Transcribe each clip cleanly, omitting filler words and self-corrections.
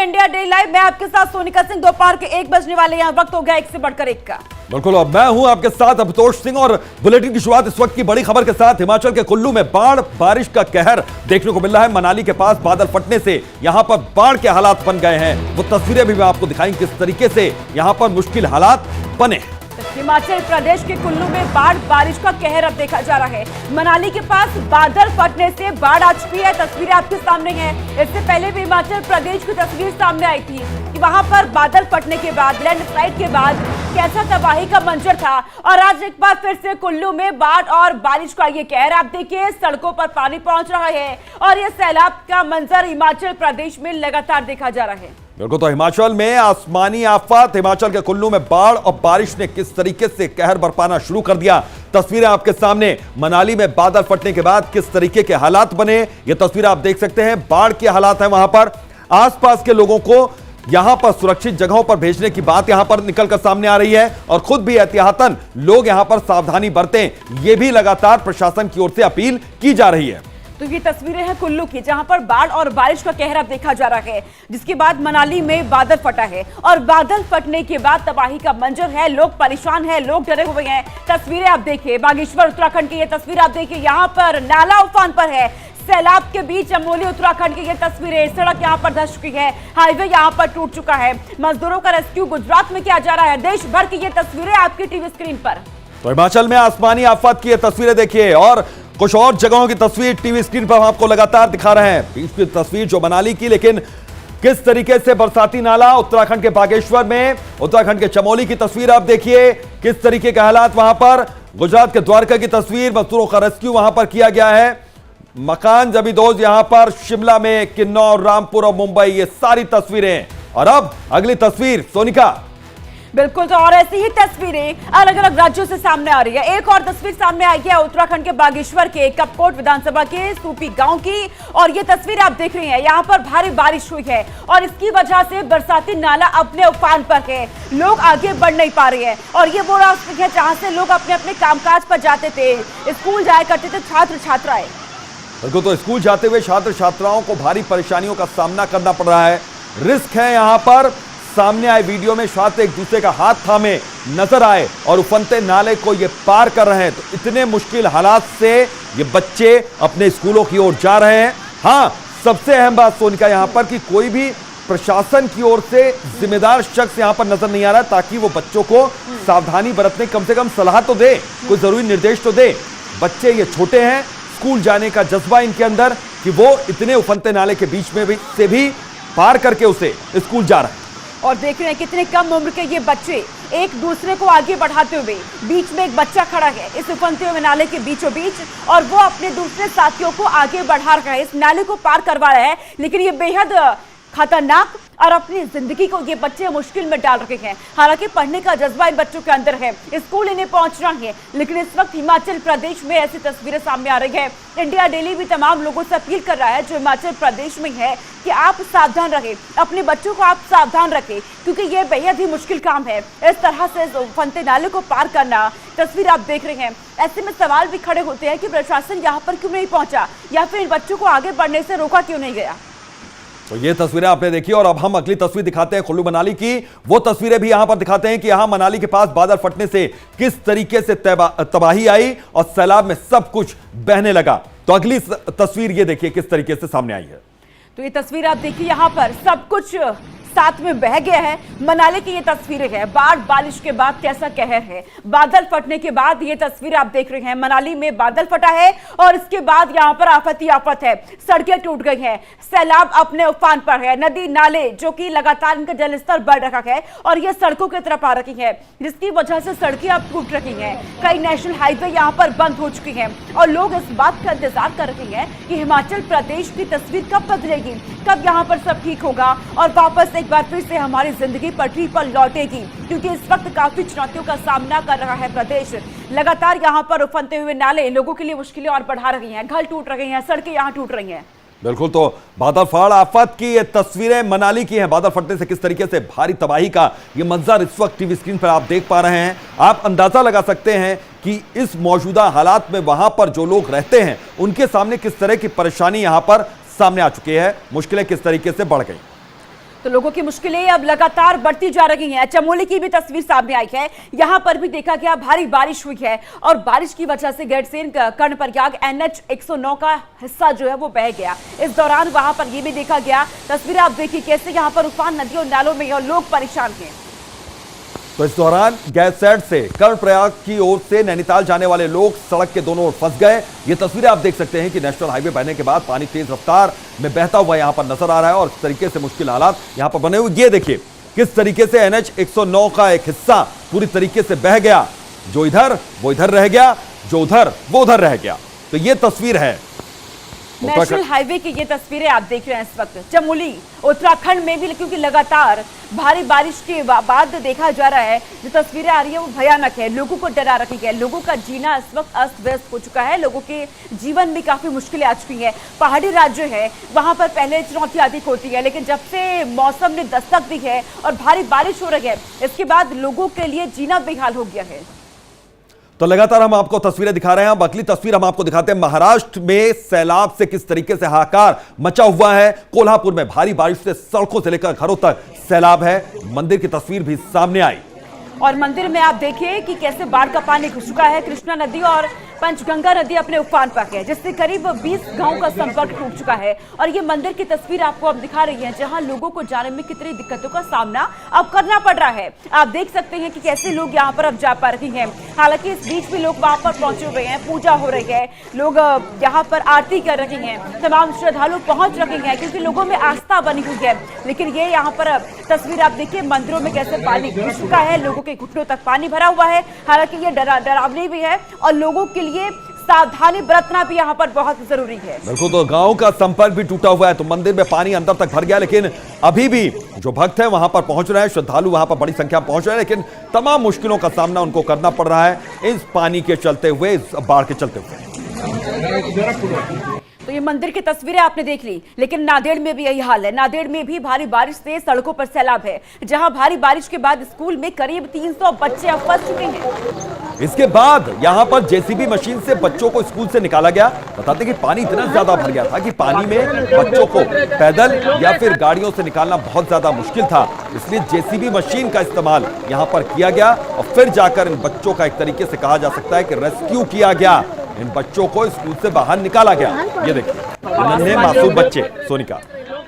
India day live. मैं आपके साथ सोनिका सिंह। दोपहर के 1 बजने वाले यहाँ वक्त हो गया एक से बढ़कर एक का। बिल्कुल, अब मैं हूं आपके साथ अभितोष सिंह और बुलेटिन की शुरुआत इस वक्त की बड़ी खबर के साथ। हिमाचल के कुल्लू में बाढ़ बारिश का कहर देखने को मिल रहा है। मनाली के पास बादल फटने से यहां पर बाढ़ के हालात बन गए हैं। वो तस्वीरें भी मैं आपको दिखाएंगे किस तरीके से यहां पर मुश्किल हालात बने। हिमाचल प्रदेश के कुल्लू में बाढ़ बारिश का कहर अब देखा जा रहा है। मनाली के पास बादल फटने से बाढ़ आ चुकी है। तस्वीरें आपके सामने हैं। इससे पहले भी हिमाचल प्रदेश की तस्वीर सामने आई थी कि वहां पर बादल फटने के बाद, लैंडस्लाइड के बाद कैसा तबाही का मंजर था। और आज एक बार फिर से कुल्लू में बाढ़ और बारिश का ये कहर आप देखिए। सड़कों पर पानी पहुंच रहा है और ये सैलाब का मंजर हिमाचल प्रदेश में लगातार देखा जा रहा है। बिल्कुल, तो हिमाचल में आसमानी आफत, हिमाचल के कुल्लू में बाढ़ और बारिश ने किस तरीके से कहर बरपाना शुरू कर दिया। तस्वीरें आपके सामने। मनाली में बादल फटने के बाद किस तरीके के हालात बने, ये तस्वीर आप देख सकते हैं। बाढ़ के हालात हैं वहां पर। आसपास के लोगों को यहां पर सुरक्षित जगहों पर भेजने की बात यहां पर निकलकर सामने आ रही है और खुद भी एहतियातन लोग यहां पर सावधानी बरतें, यह भी लगातार प्रशासन की ओर से अपील की जा रही है। तो ये तस्वीरें हैं कुल्लू की, जहां पर बाढ़ और बारिश का कहर अब देखा जा रहा है। जिसके बाद मनाली में बादल फटा है और बादल फटने के बाद तबाही का मंजर है। लोग परेशान हैं, लोग डरे हुए हैं। तस्वीरें आप देखिए, बागेश्वर उत्तराखंड की ये तस्वीर आप देखिए। यहाँ पर नाला उफान पर है। सैलाब के बीच चमोली उत्तराखंड की ये तस्वीरें। सड़क यहाँ पर धंस चुकी है, हाईवे यहाँ पर टूट चुका है। मजदूरों का रेस्क्यू गुजरात में किया जा रहा है। देश भर की ये तस्वीरें आपकी टीवी स्क्रीन पर। तो हिमाचल में आसमानी आफत की ये तस्वीरें देखिए और कुछ और जगहों की तस्वीर टीवी स्क्रीन पर हम आपको लगातार दिखा रहे हैं। बीच की तस्वीर जो मनाली की, लेकिन किस तरीके से बरसाती नाला उत्तराखंड के बागेश्वर में, उत्तराखंड के चमोली की तस्वीर आप देखिए। किस तरीके के हालात वहां पर। गुजरात के द्वारका की तस्वीर, मजदूरों का रेस्क्यू वहां पर किया गया है। मकान जबीदोज यहां पर शिमला में, किन्नौर, रामपुर और मुंबई, ये सारी तस्वीरें। और अब अगली तस्वीर सोनिका। बिल्कुल, तो और ऐसी ही तस्वीरें अलग अलग राज्यों से सामने आ रही है। एक और तस्वीर सामने आई है उत्तराखंड के बागेश्वर के कपकोट विधानसभा के सूपी गांव की। और ये तस्वीर आप देख रहे हैं, यहाँ पर भारी बारिश हुई है और इसकी वजह से बरसाती नाला अपने उफान पर है। लोग आगे बढ़ नहीं पा रहे हैं और ये वो रास्ते है जहाँ से लोग अपने अपने कामकाज पर जाते थे, स्कूल जाया करते थे छात्र छात्राएं। बिल्कुल, तो स्कूल जाते हुए छात्र छात्राओं को भारी परेशानियों का सामना करना पड़ रहा है। रिस्क है यहाँ पर। सामने आए वीडियो में छात्र एक दूसरे का हाथ थामे नजर आए और उफनते नाले को ये पार कर रहे हैं। तो इतने मुश्किल हालात से ये बच्चे अपने स्कूलों की ओर जा रहे हैं। हाँ, सबसे अहम बात सोनिका यहाँ पर कि कोई भी प्रशासन की ओर से जिम्मेदार शख्स यहाँ पर नजर नहीं आ रहा ताकि वो बच्चों को सावधानी बरतने कम से कम सलाह तो दे, कोई जरूरी निर्देश तो दे। बच्चे ये छोटे हैं, स्कूल जाने का जज्बा इनके अंदर कि वो इतने उफनते नाले के बीच में से भी पार करके उसे स्कूल जा रहा है। और देख रहे हैं कितने कम उम्र के ये बच्चे एक दूसरे को आगे बढ़ाते हुए। बीच में एक बच्चा खड़ा है इस उफनते हुए नाले के बीचों बीच और वो अपने दूसरे साथियों को आगे बढ़ा रहा है, इस नाले को पार करवा रहा है। लेकिन ये बेहद खतरनाक और अपनी जिंदगी को ये बच्चे मुश्किल में डाल रहे हैं। हालांकि पढ़ने का जज्बा इन बच्चों के अंदर है, स्कूल इन्हें पहुंचना है, लेकिन इस वक्त हिमाचल प्रदेश में ऐसी तस्वीरें सामने आ रही है। इंडिया डेली भी तमाम लोगों से अपील कर रहा है जो हिमाचल प्रदेश में है कि आप सावधान रहें, अपने बच्चों को आप सावधान रखें, क्योंकि ये बेहद ही मुश्किल काम है इस तरह से उफनते नाले को पार करना। तस्वीर आप देख रहे हैं। ऐसे में सवाल भी खड़े होते हैं कि प्रशासन यहाँ पर क्यों नहीं पहुंचा या फिर इन बच्चों को आगे बढ़ने से रोका क्यों नहीं गया। तो ये तस्वीरें आपने देखी और अब हम अगली तस्वीर दिखाते हैं कुल्लू मनाली की। वो तस्वीरें भी यहां पर दिखाते हैं कि यहां मनाली के पास बादल फटने से किस तरीके से तबाही आई और सैलाब में सब कुछ बहने लगा। तो अगली तस्वीर ये देखिए किस तरीके से सामने आई है। तो ये तस्वीर आप देखिए, यहां पर सब कुछ साथ में बह गया है। मनाली की ये तस्वीरें हैं। बाढ़ बारिश के बाद कैसा कहर है। बादल फटने के बाद ये तस्वीर आप देख रहे हैं। मनाली में बादल फटा है और इसके बाद यहाँ पर आफत ही आफत है। सड़कें टूट गई हैं, सैलाब अपने उफान पर है। नदी नाले जो कि लगातार इनका जलस्तर बढ़ रहा है और ये सड़कों की तरफ आ रही है, जिसकी वजह से सड़कें अब टूट रही हैं। कई नेशनल हाईवे यहाँ पर बंद हो चुकी हैं और लोग इस बात का इंतजार कर रहे हैं कि हिमाचल प्रदेश की तस्वीर कब बदलेगी, कब यहाँ पर सब ठीक होगा और वापस एक बार फिर से हमारी जिंदगी पटरी पर लौटेगी। क्योंकि इस वक्त काफी चुनौतियों का सामना कर रहा है प्रदेश। लगातार यहाँ पर उफनते हुए नाले लोगों के लिए मुश्किलें और बढ़ा रही हैं। घर टूट रहे हैं, सड़कें यहाँ टूट रही हैं। बिल्कुल, तो बादल फाड़ आफत की ये तस्वीरें मनाली की हैं। बादल फटने से किस तरीके से भारी तबाही का ये मंजर इस वक्त टीवी स्क्रीन पर आप देख पा रहे हैं। आप अंदाजा लगा सकते हैं कि इस मौजूदा हालात में वहां पर जो लोग रहते हैं उनके सामने किस तरह की परेशानी यहां पर सामने आ चुकी है, मुश्किलें किस तरीके से बढ़ गई। तो लोगों की मुश्किलें अब लगातार बढ़ती जा रही हैं। चमोली की भी तस्वीर सामने आई है। यहां पर भी देखा गया भारी बारिश हुई है और बारिश की वजह से गैरसैंण कर्णप्रयाग NH 109 का हिस्सा जो है वो बह गया। इस दौरान वहां पर यह भी देखा गया, तस्वीरें आप देखिए कैसे यहां पर उफान नदियों और नालों में और लोग परेशान हैं। तो इस दौरान गैरसैंण से कर्णप्रयाग की ओर से नैनीताल जाने वाले लोग सड़क के दोनों ओर फंस गए। ये तस्वीरें आप देख सकते हैं कि नेशनल हाईवे बहने के बाद पानी तेज रफ्तार में बहता हुआ यहां पर नजर आ रहा है और इस तरीके से मुश्किल हालात यहां पर बने हुए। ये देखिए किस तरीके से NH 109 का एक हिस्सा पूरी तरीके से बह गया। जो इधर वो इधर रह गया, जो उधर वो उधर रह गया। तो ये तस्वीर है नेशनल हाईवे की ये तस्वीरें आप देख रहे हैं इस वक्त चमोली उत्तराखंड में भी, क्योंकि लगातार भारी बारिश के बाद देखा जा रहा है जो तस्वीरें आ रही है वो भयानक है। लोगों को डरा रखी है, लोगों का जीना इस वक्त अस्त व्यस्त हो चुका है, लोगों के जीवन में काफी मुश्किलें आ चुकी हैं। पहाड़ी राज्य है, वहां पर पहले चुनौती अधिक होती है, लेकिन जब से मौसम ने दस्तक दी है और भारी बारिश हो रही है, इसके बाद लोगों के लिए जीना बेहाल हो गया है। तो लगातार हम आपको तस्वीरें दिखा रहे हैं। अब अगली तस्वीर हम आपको दिखाते हैं महाराष्ट्र में सैलाब से किस तरीके से हाहाकार मचा हुआ है। कोल्हापुर में भारी बारिश से सड़कों से लेकर घरों तक सैलाब है। मंदिर की तस्वीर भी सामने आई और मंदिर में आप देखिए कि कैसे बाढ़ का पानी घुस चुका है। कृष्णा नदी और पंचगंगा नदी अपने उफान पर है, जिससे करीब 20 गांवों का संपर्क टूट चुका है। और ये मंदिर की तस्वीर आपको अब दिखा रही है, जहां लोगों को जाने में कितनी दिक्कतों का सामना अब करना पड़ रहा है। आप देख सकते हैं कि कैसे लोग यहां पर अब जा पा रहे हैं। हालांकि इस बीच भी लोग वहां पर पहुंचे हुए हैं, पूजा हो रही है, लोग यहाँ पर आरती कर रहे हैं, तमाम श्रद्धालु पहुंच रहे हैं क्योंकि लोगों में आस्था बनी हुई है। लेकिन ये यहाँ पर तस्वीर आप देखिए मंदिरों में कैसे पानी घुस चुका है, लोगों के घुटनों तक पानी भरा हुआ है। हालांकि ये डरावनी भी है और लोगों के लिए सावधानी बरतना भी यहाँ पर बहुत जरूरी है। बिल्कुल, तो गांव का संपर्क भी टूटा हुआ है, तो मंदिर में पानी अंदर तक भर गया, लेकिन अभी भी जो भक्त हैं वहां पर पहुंच रहे हैं, श्रद्धालु वहां पर बड़ी संख्या में पहुंच रहे हैं, लेकिन तमाम मुश्किलों का सामना उनको करना पड़ रहा है इस पानी के चलते हुए, इस बाढ़ के चलते हुए। तो ये मंदिर की तस्वीरें आपने देख ली, लेकिन नांदेड़ में भी यही हाल है। नांदेड़ में भी भारी बारिश से सड़कों पर सैलाब है, जहां भारी बारिश के बाद स्कूल में करीब 300 बच्चे अब फंस चुके हैं। इसके बाद यहां पर JCB मशीन से बच्चों को स्कूल से निकाला गया। बताते कि पानी इतना ज्यादा भर गया था कि पानी में बच्चों को पैदल या फिर गाड़ियों से निकालना बहुत ज्यादा मुश्किल था, इसलिए JCB मशीन का इस्तेमाल यहां पर किया गया और फिर जाकर इन बच्चों का एक तरीके से कहा जा सकता है कि रेस्क्यू किया गया। इन बच्चों को स्कूल से बाहर निकाला गया। ये देखिए नन्हे मासूम बच्चे। सोनिका,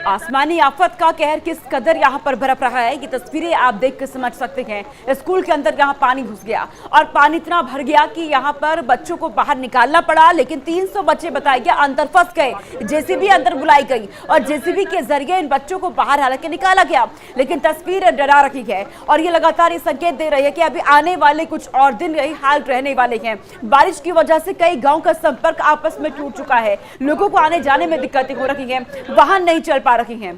आसमानी आफत का कहर किस कदर यहाँ पर बरप रहा है, ये तस्वीरें आप देख कर समझ सकते हैं। स्कूल के अंदर यहाँ पानी घुस गया और पानी इतना भर गया कि यहाँ पर बच्चों को बाहर निकालना पड़ा, लेकिन 300 बच्चे बताया गया अंदर फंस गए। JCB अंदर बुलाई गई और JCB के जरिए इन बच्चों को बाहर हालांकि निकाला गया, लेकिन तस्वीर डरा रखी है और ये लगातार ये संकेत दे रही है कि अभी आने वाले कुछ और दिन यही हाल रहने वाले हैं। बारिश की वजह से कई गाँव का संपर्क आपस में टूट चुका है, लोगों को आने जाने में दिक्कतें हो रही है, वाहन नहीं चल पा रही हैं।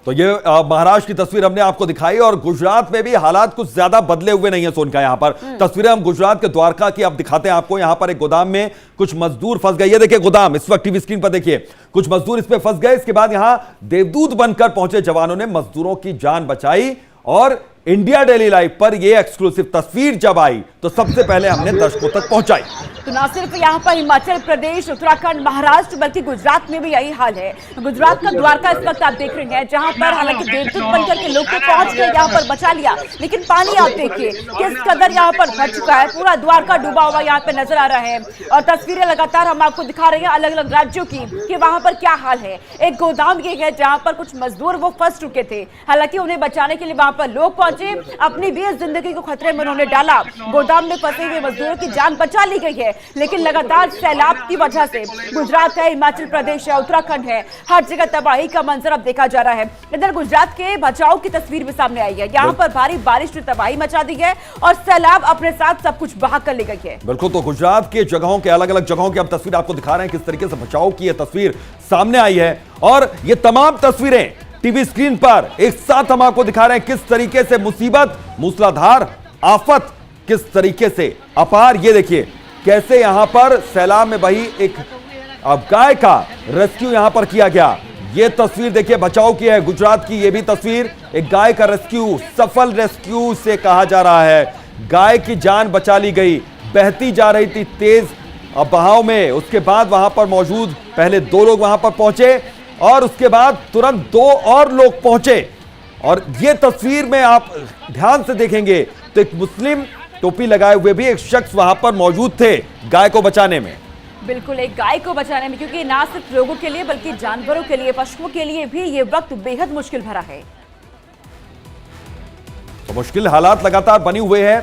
तो ये महाराष्ट्र की तस्वीर हमने आपको दिखाई और गुजरात में भी हालात कुछ ज्यादा बदले हुए नहीं है। सोनका यहाँ पर तस्वीरें हम गुजरात के द्वारका की अब दिखाते हैं आपको। यहाँ पर एक गोदाम में कुछ मजदूर फंस गए। ये देखिए गोदाम, इस वक्त टीवी स्क्रीन पर देखिए, कुछ मजदूर इसमें फंस गए। इसके बाद यहाँ देवदूत बनकर पहुंचे जवानों ने मजदूरों की जान बचाई और इंडिया डेली लाइव पर यह एक्सक्लूसिव तस्वीर जब आई तो सबसे पहले हमने दर्शकों तक पहुंचाई। तो ना सिर्फ यहाँ पर हिमाचल प्रदेश, उत्तराखंड, महाराष्ट्र, बल्कि गुजरात में भी यही हाल है। गुजरात का द्वारका इस वक्त आप देख रहे हैं, जहां पर हालांकि देवदूत बनकर के लोग तो पहुंच गए, यहाँ पर बचा लिया, लेकिन पानी आप देखिए किस कदर यहाँ पर भर चुका है। पूरा द्वारका डूबा हुआ यहाँ पे नजर आ रहा है और तस्वीरें लगातार हम आपको दिखा रहे हैं अलग अलग राज्यों की कि वहां पर क्या हाल है। एक गोदाम ये है जहां पर कुछ मजदूर वो फंस चुके थे, हालांकि उन्हें बचाने के लिए वहां पर लोग पहुंचे, अपनी भी जिंदगी को खतरे में उन्होंने डाला। गोदाम में फंसे हुए मजदूरों की जान बचा ली गई है, लेकिन लगातार सैलाब की वजह से गुजरात है, हिमाचल प्रदेश है, उत्तराखंड है, हर जगह तबाही का मंजर अब देखा जा रहा है। इधर गुजरात के बचाव की तस्वीर भी सामने आई है। यहाँ पर भारी बारिश ने तबाही मचा दी है और सैलाब अपने साथ सब कुछ बहा कर ले गई है। बिल्कुल, तो गुजरात के जगहों के अलग अलग जगहों की अब तस्वीर आपको दिखा रहे हैं, किस तरीके से बचाव की यह तस्वीर सामने आई है और ये तमाम तस्वीरें टीवी स्क्रीन पर एक साथ हम आपको दिखा रहे हैं किस तरीके से मुसीबत, मूसलाधार आफत किस तरीके से अपार। ये देखिए कैसे यहां पर सैलाब में बही एक गाय का रेस्क्यू यहां पर किया गया। ये तस्वीर देखिए बचाव की है गुजरात की। ये भी तस्वीर एक गाय का रेस्क्यू, सफल रेस्क्यू से कहा जा रहा है। गाय की जान बचा ली गई, बहती जा रही थी तेज बहाव में। उसके बाद वहां पर मौजूद पहले 2 लोग वहां पर पहुंचे और उसके बाद तुरंत 2 और लोग पहुंचे। और यह तस्वीर में आप ध्यान से देखेंगे तो एक मुस्लिम टोपी लगाए हुए भी एक शख्स वहां पर मौजूद थे गाय को बचाने में। बिल्कुल, एक गाय को बचाने में, क्योंकि ना सिर्फ लोगों के लिए बल्कि जानवरों के लिए, पशुओं के लिए भी ये वक्त बेहद मुश्किल भरा है। तो मुश्किल हालात लगातार बने हुए हैं।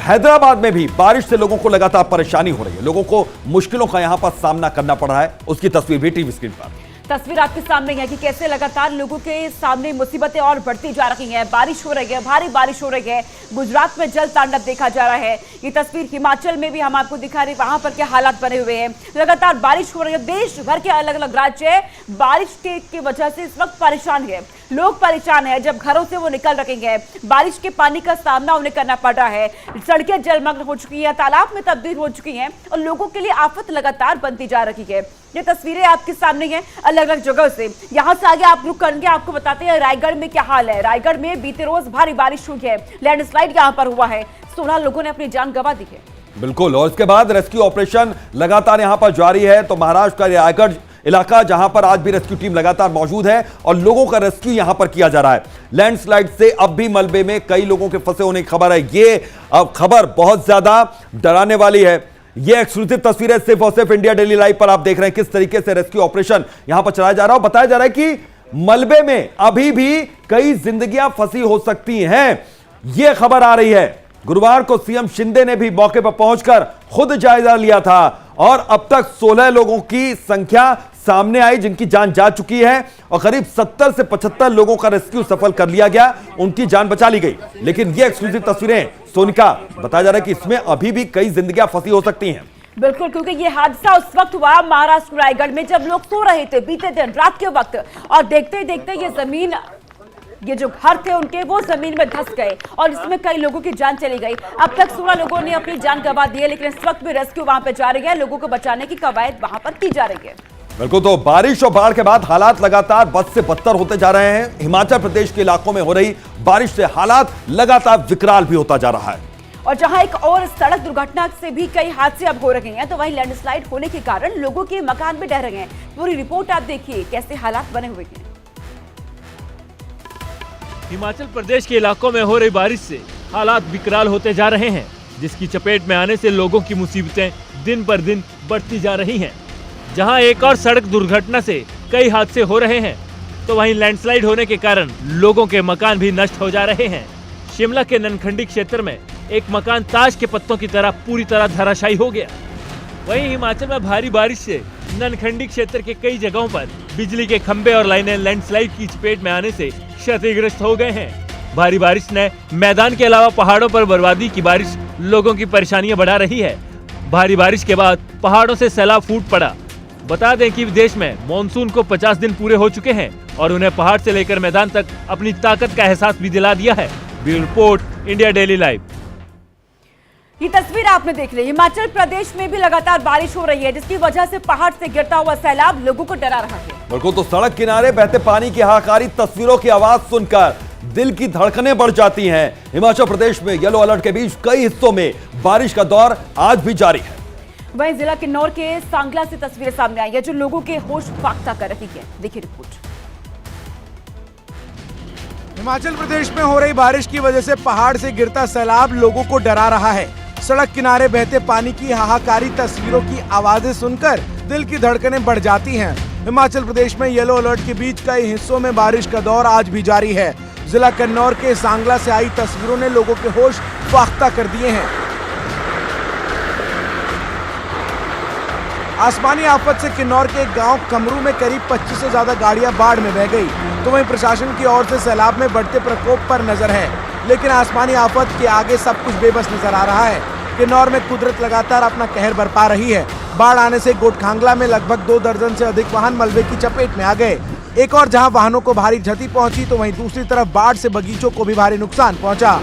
हैदराबाद में भी बारिश से लोगों को लगातार परेशानी हो रही है, लोगों को मुश्किलों का यहां पर सामना करना पड़ रहा है। उसकी तस्वीर भी टीवी स्क्रीन पर। तस्वीर आपके सामने है कि कैसे लगातार लोगों के सामने मुसीबतें और बढ़ती जा रही हैं। बारिश हो रही है, भारी बारिश हो रही है। गुजरात में जल तांडव देखा जा रहा है। ये तस्वीर हिमाचल में भी हम आपको दिखा रहे हैं, वहां पर क्या हालात बने हुए हैं। लगातार बारिश हो रही है। देश भर के अलग अलग राज्य बारिश की वजह से इस वक्त परेशान है। लोग परेशान है, जब घरों से वो निकल रहे हैं, बारिश के पानी का सामना उन्हें करना पड़ रहा है। सड़कें जलमग्न हो चुकी हैं, तालाब में तब्दील हो चुकी हैं और लोगों के लिए आफत लगातार बनती जा रही है। ये तस्वीरें आपके सामने हैं अलग अलग जगह से। यहां से आगे आप रुक करेंगे, आपको बताते हैं रायगढ़ में क्या हाल है। रायगढ़ में बीते रोज भारी बारिश हुई है, लैंडस्लाइड यहां पर हुआ है, 16 लोगों ने अपनी जान गंवा दी है। बिल्कुल, और इसके बाद रेस्क्यू ऑपरेशन लगातार यहां पर जारी है। तो महाराष्ट्र का रायगढ़ इलाका जहां पर आज भी रेस्क्यू टीम लगातार मौजूद है और लोगों का रेस्क्यू यहां पर किया जा रहा है। लैंडस्लाइड से अब भी मलबे में कई लोगों के फंसे होने की खबर है। ये अब खबर बहुत ज्यादा डराने वाली है। ये एक्सक्लूसिव तस्वीरें सिर्फ और सिर्फ इंडिया डेली लाइव पर आप देख रहे हैं किस तरीके से रेस्क्यू ऑपरेशन यहां पर चलाया जा रहा है। बताया जा रहा है कि मलबे में अभी भी कई जिंदगियां फंसी हो सकती हैं, यह खबर आ रही है। गुरुवार को सीएम शिंदे ने भी मौके पर पहुंचकर खुद जायजा लिया था और अब तक 16 लोगों की संख्या सामने आई जिनकी जान जा चुकी है और करीब 70 से 75 लोगों का रेस्क्यू सफल कर लिया गया, उनकी जान बचा ली गई। लेकिन ये एक्सक्लूसिव तस्वीरें सोनिका, बताया जा रहा है कि इसमें अभी भी कई जिंदगियां फंसी हो सकती हैं। बिल्कुल, क्योंकि ये हादसा उस वक्त हुआ महाराष्ट्र रायगढ़ में जब लोग सो रहे थे बीते दिन रात के वक्त, और देखते ही देखते ये जो घर थे उनके वो जमीन में धंस गए और इसमें कई लोगों की जान चली गई। अब तक 16 लोगों ने अपनी जान गंवा दी है, लेकिन इस वक्त भी रेस्क्यू वहां पे जारी है, लोगों को बचाने की कवायद वहां पर की जा रही है। बिल्कुल, तो बारिश और बाढ़ के बाद हालात लगातार बद से बदतर होते जा रहे हैं। हिमाचल प्रदेश के इलाकों में हो रही बारिश से हालात लगातार विकराल भी होता जा रहा है। और जहां एक और सड़क दुर्घटना से भी कई हादसे अब हो रहे हैं, तो वहीं लैंडस्लाइड होने के कारण लोगों के मकान भी ढह रहे हैं। पूरी रिपोर्ट आप देखिए कैसे हालात बने हुए हैं। हिमाचल प्रदेश के इलाकों में हो रही बारिश से हालात विकराल होते जा रहे हैं, जिसकी चपेट में आने से लोगों की मुसीबतें दिन पर दिन बढ़ती जा रही हैं। जहां एक और सड़क दुर्घटना से कई हादसे हो रहे हैं, तो वहीं लैंडस्लाइड होने के कारण लोगों के मकान भी नष्ट हो जा रहे हैं। शिमला के ननखंडी क्षेत्र में एक मकान ताश के पत्तों की तरह पूरी तरह धराशायी हो गया। वहीं हिमाचल में भारी बारिश से ननखंडी क्षेत्र के कई जगहों पर बिजली के खंभे और लाइनें लैंडस्लाइड की चपेट में आने से क्षतिग्रस्त हो गए हैं। भारी बारिश ने मैदान के अलावा पहाड़ों पर बर्बादी की बारिश लोगों की परेशानियां बढ़ा रही है। भारी बारिश के बाद पहाड़ों से सैलाब फूट पड़ा। बता दें कि विदेश में मॉनसून को 50 दिन पूरे हो चुके हैं और उन्हें पहाड़ से लेकर मैदान तक अपनी ताकत का एहसास भी दिला दिया है। Bureau report, India daily live. ये तस्वीर आपने देख ली। हिमाचल प्रदेश में भी लगातार बारिश हो रही है, जिसकी वजह से पहाड़ से गिरता हुआ सैलाब लोगों को डरा रहा है। बिल्कुल, तो सड़क किनारे बहते पानी की हाहाकारी तस्वीरों की आवाज सुनकर दिल की धड़कनें बढ़ जाती हैं। हिमाचल प्रदेश में येलो अलर्ट के बीच कई हिस्सों में बारिश का दौर आज भी जारी है। वहीं जिला किन्नौर के सांगला से तस्वीरें सामने आई है जो लोगों के होश फाख्ता कर रही है। देखिए रिपोर्ट। हिमाचल प्रदेश में हो रही बारिश की वजह से पहाड़ से गिरता सैलाब लोगों को डरा रहा है। सड़क किनारे बहते पानी की हाहाकारी तस्वीरों की आवाजें सुनकर दिल की धड़कनें बढ़ जाती हैं। हिमाचल प्रदेश में येलो अलर्ट के बीच कई हिस्सों में बारिश का दौर आज भी जारी है। जिला किन्नौर के सांगला से आई तस्वीरों ने लोगों के होश फाख्ता कर दिए हैं। आसमानी आफत से किन्नौर के गांव कमरू में करीब 25 से ज्यादा गाड़ियां बाढ़ में बह गई, तो वहीं प्रशासन की ओर से सैलाब में बढ़ते प्रकोप पर नजर है, लेकिन आसमानी आफत के आगे सब कुछ बेबस नजर आ रहा है। किन्नौर में कुदरत लगातार अपना कहर बरपा रही है। बाढ़ आने से गोटखांगला में लगभग 2 दर्जन से अधिक वाहन मलबे की चपेट में आ गए। एक और जहां वाहनों को भारी क्षति पहुंची, तो वहीं दूसरी तरफ बाढ़ से बगीचों को भी भारी नुकसान पहुंचा।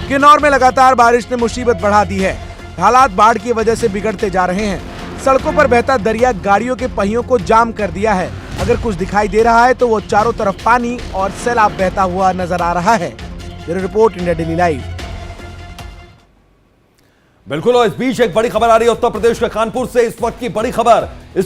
किन्नौर में लगातार बारिश ने मुसीबत बढ़ा दी है। हालात बाढ़ की वजह से बिगड़ते जा रहे हैं। सड़कों पर बहता दरिया गाड़ियों के पहियों को जाम कर दिया है। अगर कुछ दिखाई दे रहा है तो वो चारों तरफ पानी और सैलाब बहता हुआ नजर आ रहा है। Bureau report, India daily live. बिल्कुल, और इस बीच एक बड़ी खबर आ रही है उत्तर प्रदेश के कानपुर से। इस वक्त की बड़ी खबर, इस